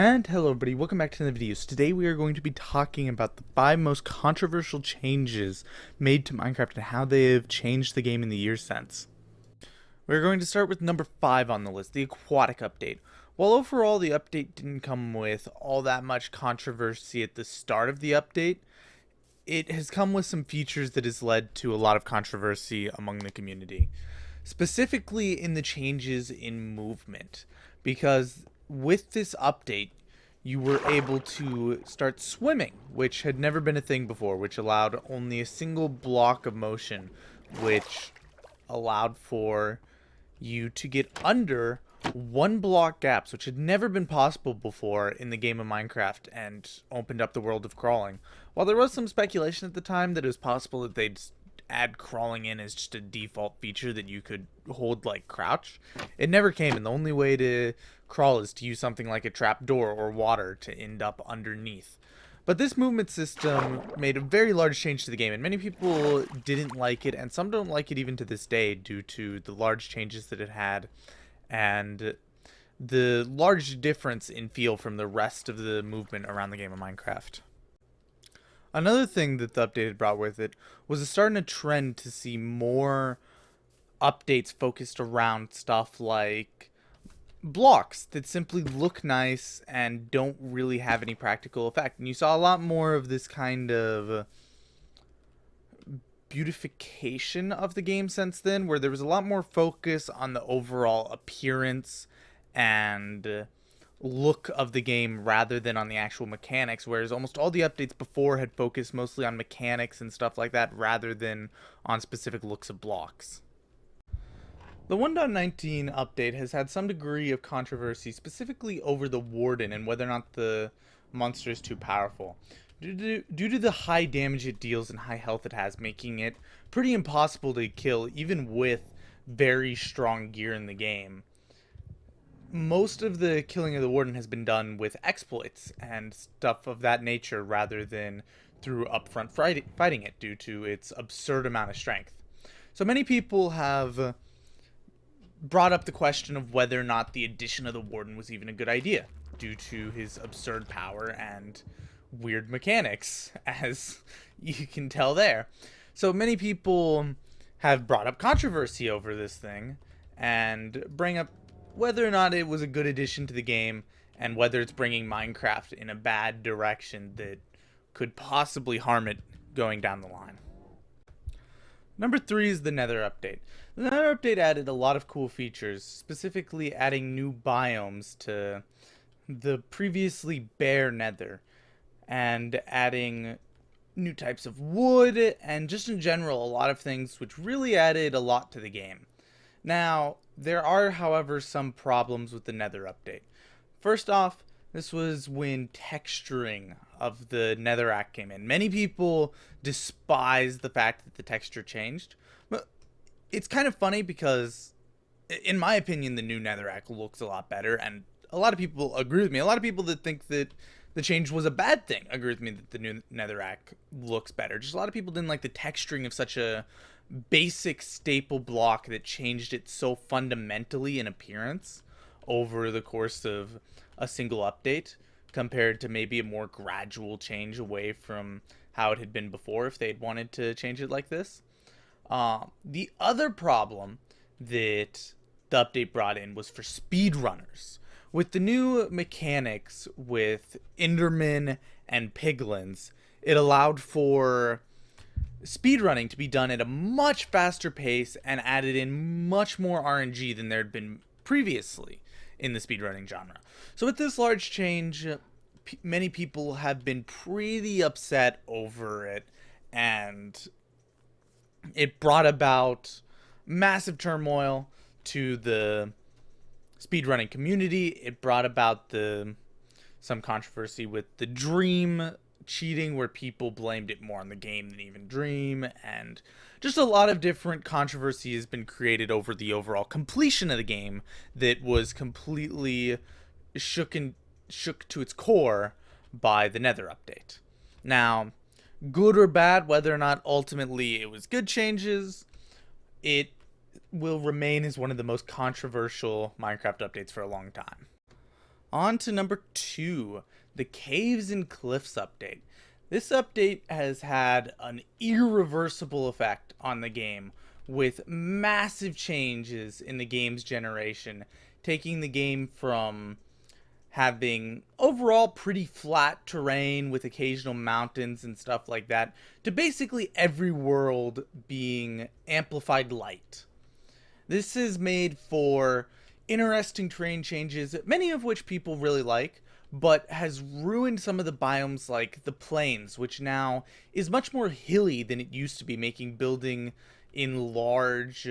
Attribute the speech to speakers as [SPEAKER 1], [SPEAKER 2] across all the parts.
[SPEAKER 1] And hello everybody, welcome back to the video. So today we are going to be talking about the 5 most controversial changes made to Minecraft and how they have changed the game in the years since. We're going to start with number 5 on the list, the Aquatic update. While overall the update didn't come with all that much controversy at the start of the update, it has come with some features that has led to a lot of controversy among the community. Specifically in the changes in movement, because with this update, you were able to start swimming, which had never been a thing before, which allowed only a single block of motion, which allowed for you to get under 1 block gaps, which had never been possible before in the game of Minecraft, and opened up the world of crawling. While there was some speculation at the time that it was possible that they'd add crawling in as just a default feature that you could hold like crouch, it never came, and the only way to crawl is to use something like a trapdoor or water to end up underneath. But this movement system made a very large change to the game, and many people didn't like it, and some don't like it even to this day due to the large changes that it had and the large difference in feel from the rest of the movement around the game of Minecraft. Another thing that the update had brought with it was starting a trend to see more updates focused around stuff like blocks that simply look nice and don't really have any practical effect. And you saw a lot more of this kind of beautification of the game since then, where there was a lot more focus on the overall appearance and look of the game rather than on the actual mechanics, whereas almost all the updates before had focused mostly on mechanics and stuff like that rather than on specific looks of blocks. The 1.19 update has had some degree of controversy, specifically over the Warden and whether or not the monster is too powerful. Due to the high damage it deals and high health it has, making it pretty impossible to kill even with very strong gear in the game. Most of the killing of the Warden has been done with exploits and stuff of that nature rather than through upfront fighting it due to its absurd amount of strength. So many people have brought up the question of whether or not the addition of the Warden was even a good idea due to his absurd power and weird mechanics, as you can tell there. So many people have brought up controversy over this thing and bring up whether or not it was a good addition to the game and whether it's bringing Minecraft in a bad direction that could possibly harm it going down the line. Number 3 is the Nether update. The Nether update added a lot of cool features, specifically adding new biomes to the previously bare Nether, and adding new types of wood, and just in general a lot of things which really added a lot to the game. Now, there are, however, some problems with the Nether update. First off, this was when texturing of the Netherrack came in. Many people despise the fact that the texture changed. But it's kind of funny because, in my opinion, the new Netherrack looks a lot better, and a lot of people agree with me. A lot of people that think that the change was a bad thing agree with me that the new Netherrack looks better. Just a lot of people didn't like the texturing of such a basic staple block that changed it so fundamentally in appearance over the course of a single update, compared to maybe a more gradual change away from how it had been before if they'd wanted to change it like this. The other problem that the update brought in was for speedrunners. With the new mechanics with Endermen and Piglins, it allowed for speedrunning to be done at a much faster pace and added in much more RNG than there had been previously in the speedrunning genre. So with this large change, many people have been pretty upset over it, and it brought about massive turmoil to the speedrunning community. It brought about some controversy with the Dream cheating, where people blamed it more on the game than even Dream, and just a lot of different controversy has been created over the overall completion of the game that was completely shook to its core by the Nether update. Now, good or bad, whether or not ultimately it was good changes, it will remain as one of the most controversial Minecraft updates for a long time. On to number 2, the Caves and Cliffs update. This update has had an irreversible effect on the game, with massive changes in the game's generation, taking the game from having overall pretty flat terrain with occasional mountains and stuff like that, to basically every world being amplified light. This is made for interesting terrain changes, many of which people really like, but has ruined some of the biomes like the plains, which now is much more hilly than it used to be, making building in large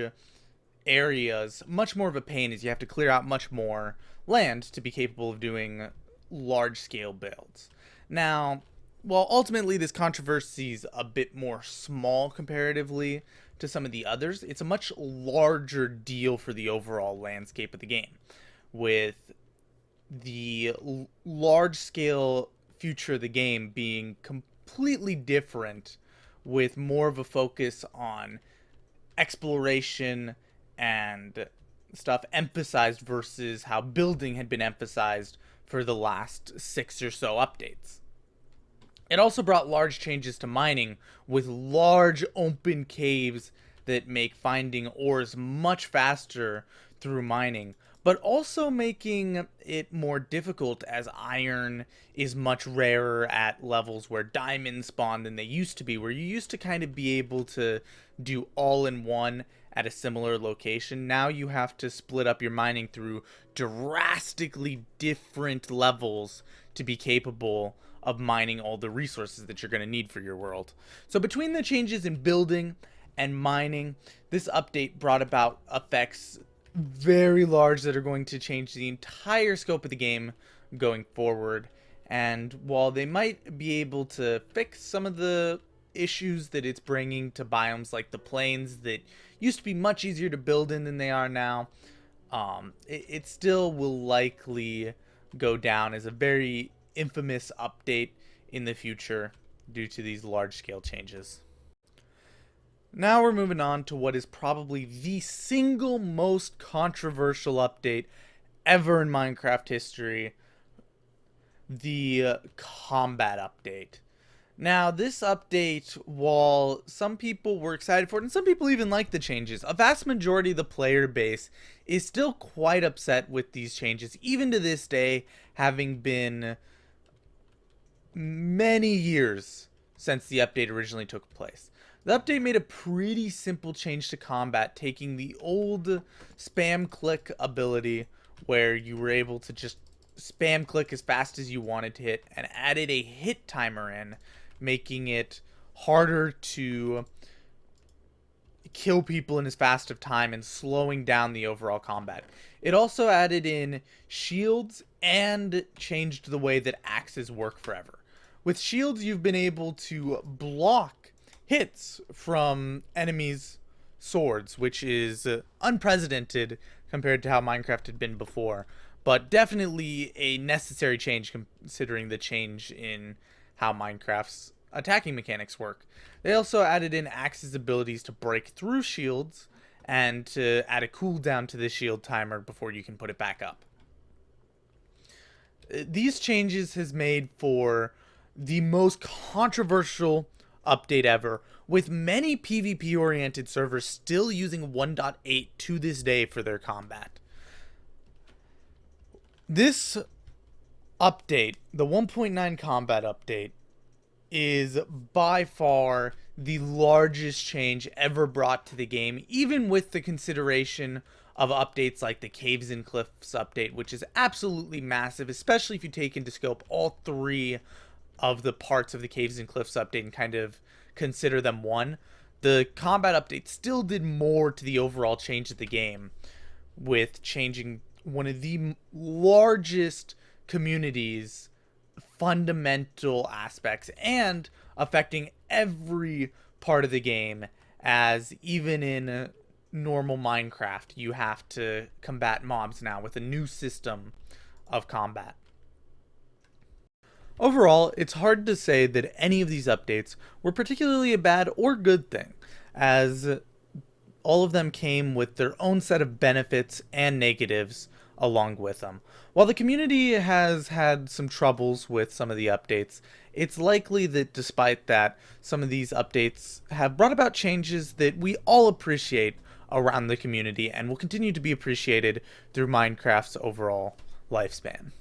[SPEAKER 1] areas much more of a pain, as you have to clear out much more land to be capable of doing large scale builds. Now, while ultimately this controversy is a bit more small comparatively to some of the others, it's a much larger deal for the overall landscape of the game, with the large scale future of the game being completely different, with more of a focus on exploration and stuff emphasized versus how building had been emphasized for the last 6 or so updates. It also brought large changes to mining, with large open caves that make finding ores much faster through mining, but also making it more difficult, as iron is much rarer at levels where diamonds spawn than they used to be, where you used to kind of be able to do all in one at a similar location. Now you have to split up your mining through drastically different levels to be capable of mining all the resources that you're going to need for your world. So between the changes in building and mining, this update brought about effects very large that are going to change the entire scope of the game going forward. And while they might be able to fix some of the issues that it's bringing to biomes like the plains that used to be much easier to build in than they are now, it still will likely go down as a very infamous update in the future due to these large scale changes. Now we're moving on to what is probably the single most controversial update ever in Minecraft history, the combat update. Now, this update, while some people were excited for it, and some people even like the changes, a vast majority of the player base is still quite upset with these changes, even to this day, having been many years since the update originally took place. The update made a pretty simple change to combat, taking the old spam click ability, where you were able to just spam click as fast as you wanted to hit, and added a hit timer in, making it harder to kill people in as fast of time and slowing down the overall combat. It also added in shields and changed the way that axes work forever. With shields, you've been able to block hits from enemies' swords, which is unprecedented compared to how Minecraft had been before, but definitely a necessary change considering the change in how Minecraft's attacking mechanics work. They also added in Axe's abilities to break through shields and to add a cooldown to the shield timer before you can put it back up. These changes has made for the most controversial update ever, with many PvP-oriented servers still using 1.8 to this day for their combat. This update, the 1.9 combat update, is by far the largest change ever brought to the game, even with the consideration of updates like the Caves and Cliffs update, which is absolutely massive, especially if you take into scope all three of the parts of the Caves and Cliffs update and kind of consider them one. The combat update still did more to the overall change of the game, with changing one of the largest communities' fundamental aspects and affecting every part of the game, as even in normal Minecraft you have to combat mobs now with a new system of combat. Overall, it's hard to say that any of these updates were particularly a bad or good thing, as all of them came with their own set of benefits and negatives along with them. While the community has had some troubles with some of the updates, it's likely that despite that, some of these updates have brought about changes that we all appreciate around the community and will continue to be appreciated through Minecraft's overall lifespan.